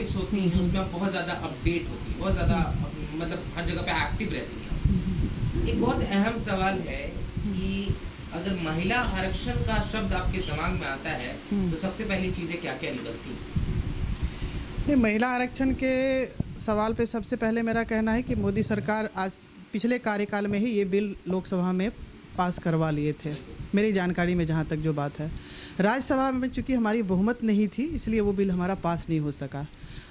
Topics होती हैं उसमें आप बहुत ज़्यादा अपडेट होती है, बहुत ज़्यादा मतलब हर जगह पे एक्टिव रहती हैं। एक बहुत अहम सवाल है कि अगर महिला आरक्षण का शब्द आपके दिमाग में आता है तो सबसे पहली चीज़ें क्या क्या निकलती हैं? नहीं, महिला आरक्षण के सवाल पे सबसे पहले मेरा कहना है कि मोदी सरकार आज पिछले कार्यकाल में ही ये बिल लोकसभा में पास करवा लिए थे, मेरी जानकारी में जहाँ तक जो बात है। राज्यसभा में चूँकि हमारी बहुमत नहीं थी इसलिए वो बिल हमारा पास नहीं हो सका,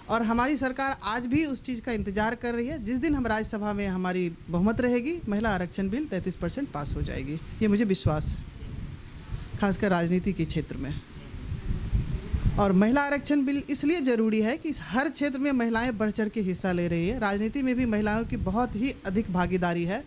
और हमारी सरकार आज भी उस चीज़ का इंतज़ार कर रही है। जिस दिन हम राज्यसभा में हमारी बहुमत रहेगी, महिला आरक्षण बिल 33% पास हो जाएगी, ये मुझे विश्वास है, खासकर राजनीति के क्षेत्र में। और महिला आरक्षण बिल इसलिए ज़रूरी है कि हर क्षेत्र में महिलाएं बढ़ चढ़ के हिस्सा ले रही है। राजनीति में भी महिलाओं की बहुत ही अधिक भागीदारी है,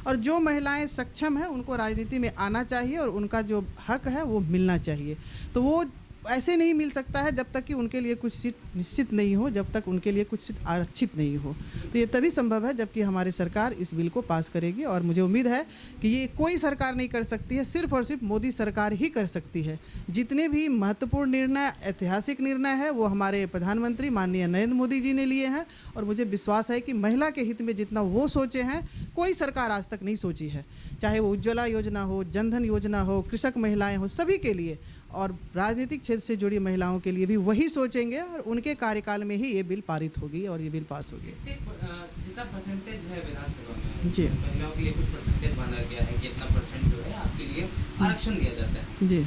और जो महिलाएं सक्षम हैं उनको राजनीति में आना चाहिए और उनका जो हक है वो मिलना चाहिए। तो वो ऐसे नहीं मिल सकता है जब तक कि उनके लिए कुछ सीट निश्चित नहीं हो, जब तक उनके लिए कुछ सीट आरक्षित नहीं हो। तो ये तभी संभव है जबकि हमारी सरकार इस बिल को पास करेगी, और मुझे उम्मीद है कि ये कोई सरकार नहीं कर सकती है, सिर्फ और सिर्फ मोदी सरकार ही कर सकती है। जितने भी महत्वपूर्ण निर्णय, ऐतिहासिक निर्णय है वो हमारे प्रधानमंत्री माननीय नरेंद्र मोदी जी ने लिए हैं, और मुझे विश्वास है कि महिला के हित में जितना वो सोचे हैं कोई सरकार आज तक नहीं सोची है। चाहे वो उज्ज्वला योजना हो, जनधन योजना हो, कृषक महिलाएं हो, सभी के लिए, और राजनीतिक क्षेत्र से जुड़ी महिलाओं के लिए भी वही सोचेंगे, और उनके कार्यकाल में ही ये बिल पारित होगी और ये बिल पास होगी। जितना परसेंटेज है विधानसभा में जी, महिलाओं के लिए कुछ परसेंटेज माना गया है कि इतना परसेंट जो है आपके लिए आरक्षण दिया जाता है। जी,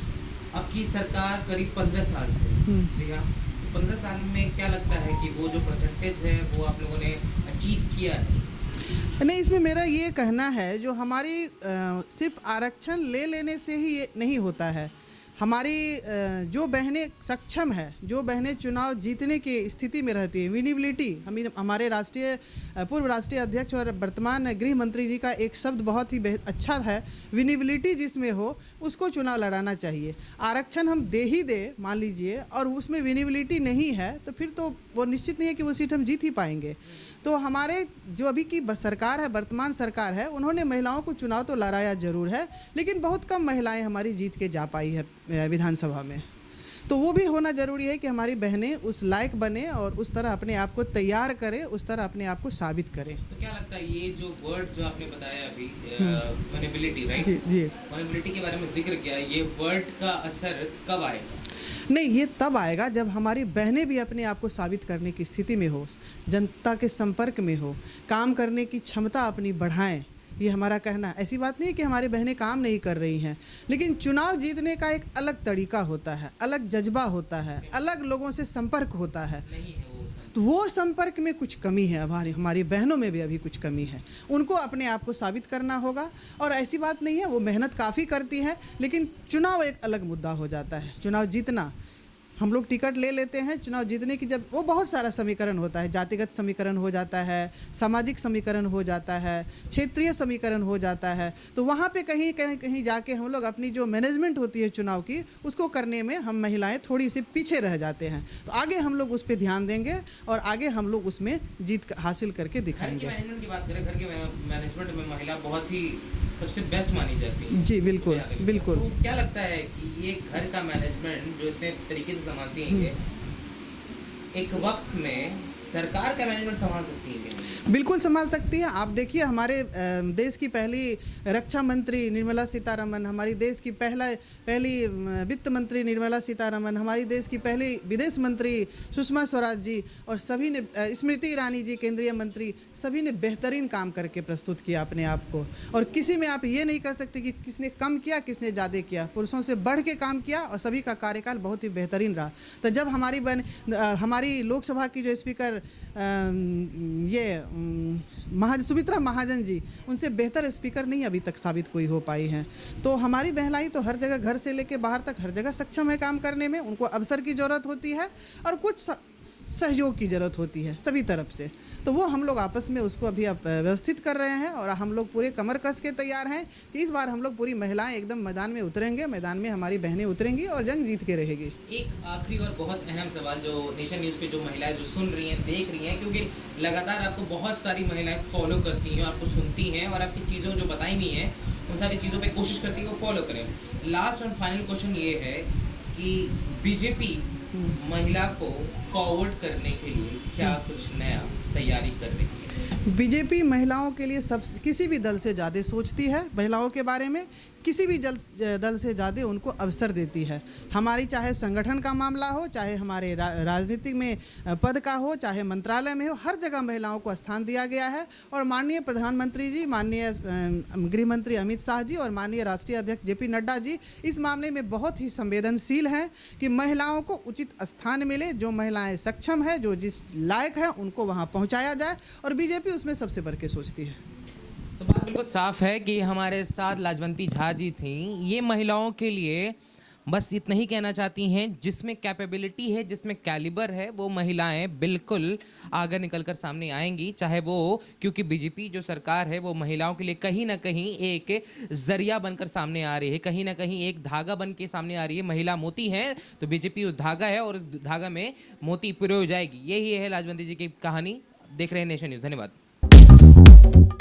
आपकी सरकार करीब 15 साल से, जी हाँ, 15 साल में क्या लगता है कि वो जो परसेंटेज है वो आप लोगों ने अचीव किया है? नहीं, इसमें मेरा ये कहना है जो हमारी सिर्फ आरक्षण ले लेने से ही ये नहीं होता है। हमारी जो बहनें सक्षम है, जो बहनें चुनाव जीतने की स्थिति में रहती है, विनिबिलिटी, हमारे पूर्व राष्ट्रीय अध्यक्ष और वर्तमान गृह मंत्री जी का एक शब्द बहुत ही अच्छा है, विनिबिलिटी जिसमें हो उसको चुनाव लड़ाना चाहिए। आरक्षण हम दे ही दे मान लीजिए और उसमें विनिबिलिटी नहीं है तो फिर तो वो निश्चित नहीं है कि वो सीट हम जीत ही पाएंगे। तो हमारे जो अभी की सरकार है, वर्तमान सरकार है, उन्होंने महिलाओं को चुनाव तो लड़ाया ज़रूर है, लेकिन बहुत कम महिलाएं हमारी जीत के जा पाई है विधानसभा में। तो वो भी होना ज़रूरी है कि हमारी बहनें उस लायक बने और उस तरह अपने आप को तैयार करें, उस तरह अपने आप को साबित करें। तो क्या लगता है ये जो वर्ड जो आपने बताया अभी, वल्नरेबिलिटी, राइट? जी जी, वल्नरेबिलिटी के बारे में जिक्र किया, ये वर्ड का असर कब आएगा? नहीं, ये तब आएगा जब हमारी बहनें भी अपने आप को साबित करने की स्थिति में हो, जनता के संपर्क में हो, काम करने की क्षमता अपनी बढ़ाएं। ये हमारा कहना, ऐसी बात नहीं है कि हमारी बहनें काम नहीं कर रही हैं, लेकिन चुनाव जीतने का एक अलग तरीका होता है, अलग जज्बा होता है, अलग लोगों से संपर्क होता है। तो वो संपर्क में कुछ कमी है, हमारी बहनों में भी अभी कुछ कमी है। उनको अपने आप को साबित करना होगा, और ऐसी बात नहीं है, वो मेहनत काफ़ी करती हैं, लेकिन चुनाव एक अलग मुद्दा हो जाता है। चुनाव जीतना, हम लोग टिकट ले लेते हैं, चुनाव जीतने की जब वो बहुत सारा समीकरण होता है, जातिगत समीकरण हो जाता है, सामाजिक समीकरण हो जाता है, क्षेत्रीय समीकरण हो जाता है। तो वहाँ पे कहीं कहीं जाके हम लोग अपनी जो मैनेजमेंट होती है चुनाव की, उसको करने में हम महिलाएं थोड़ी सी पीछे रह जाते हैं। तो आगे हम लोग उस पर ध्यान देंगे और आगे हम लोग उसमें जीत हासिल करके दिखाएंगे। मैनेजमेंट की बात करें, घर के मैनेजमेंट में महिला बहुत ही सबसे बेस्ट मानी जाती है। जी बिल्कुल बिल्कुल। तो क्या लगता है कि ये घर का मैनेजमेंट जो इतने तरीके से संभालती हैं, ये एक वक्त में सरकार का मैनेजमेंट संभाल सकती है क्या? बिल्कुल संभाल सकती है। आप देखिए, हमारे देश की पहली रक्षा मंत्री निर्मला सीतारमण, हमारी देश की पहली वित्त मंत्री निर्मला सीतारमण, हमारी देश की पहली विदेश मंत्री सुषमा स्वराज जी, और सभी ने, स्मृति ईरानी जी केंद्रीय मंत्री, सभी ने बेहतरीन काम करके प्रस्तुत किया अपने आप को। और किसी में आप ये नहीं कह सकते कि किसने कम किया, किसने ज़्यादा किया। पुरुषों से बढ़ के काम किया और सभी का कार्यकाल बहुत ही बेहतरीन रहा। तो जब हमारी लोकसभा की जो स्पीकर सुमित्रा महाजन जी, उनसे बेहतर स्पीकर नहीं अभी तक साबित कोई हो पाई हैं। तो हमारी महिलाएं तो हर जगह, घर से लेकर बाहर तक हर जगह सक्षम है काम करने में। उनको अवसर की ज़रूरत होती है और कुछ सहयोग की ज़रूरत होती है सभी तरफ से। तो वो हम लोग आपस में उसको अभी व्यवस्थित कर रहे हैं, और हम लोग पूरे कमर कस के तैयार हैं कि इस बार हम लोग पूरी महिलाएं एकदम मैदान में उतरेंगे, मैदान में हमारी बहनें उतरेंगी और जंग जीत के रहेगी। एक आखिरी और बहुत अहम सवाल जो नेशन न्यूज़ पे जो महिलाएं जो सुन रही हैं, देख रही हैं, क्योंकि लगातार आपको बहुत सारी महिलाएं फॉलो करती हैं, आपको सुनती हैं और आपकी चीज़ों जो बताई नहीं है उन सारी चीज़ों पे कोशिश करती है वो फॉलो करें। लास्ट और फाइनल क्वेश्चन ये है कि बीजेपी महिला को फॉरवर्ड करने के लिए क्या कुछ नया तैयारी कर रही है? बीजेपी महिलाओं के लिए सब किसी भी दल से ज़्यादा सोचती है, महिलाओं के बारे में किसी भी दल से ज़्यादा उनको अवसर देती है। हमारी चाहे संगठन का मामला हो, चाहे हमारे राजनीतिक में पद का हो, चाहे मंत्रालय में हो, हर जगह महिलाओं को स्थान दिया गया है। और माननीय प्रधानमंत्री जी, माननीय गृह मंत्री अमित शाह जी और माननीय राष्ट्रीय अध्यक्ष जेपी नड्डा जी इस मामले में बहुत ही संवेदनशील हैं कि महिलाओं को उचित स्थान मिले। जो महिलाएं सक्षम है, जो जिस लायक है, उनको वहाँ पहुँचाया जाए, और बीजेपी उसमें सबसे बढ़ के सोचती है। तो बात बिल्कुल साफ है कि हमारे साथ लाजवंती झा जी थी। ये महिलाओं के लिए बस इतना ही कहना चाहती हैं, जिसमें कैपेबिलिटी है, जिसमें कैलिबर है, वो महिलाएं बिल्कुल आगे निकलकर सामने आएंगी। चाहे वो, क्योंकि बीजेपी जो सरकार है वो महिलाओं के लिए कहीं ना कहीं एक जरिया बनकर सामने आ रही है, कहीं ना कहीं एक धागा बन के सामने आ रही है। महिला मोती है तो बीजेपी उस धागा है, और उस धागा में मोती पिरो जाएगी। यही है लाजवंती जी की कहानी। देख रहे हैं नेशन न्यूज़। धन्यवाद।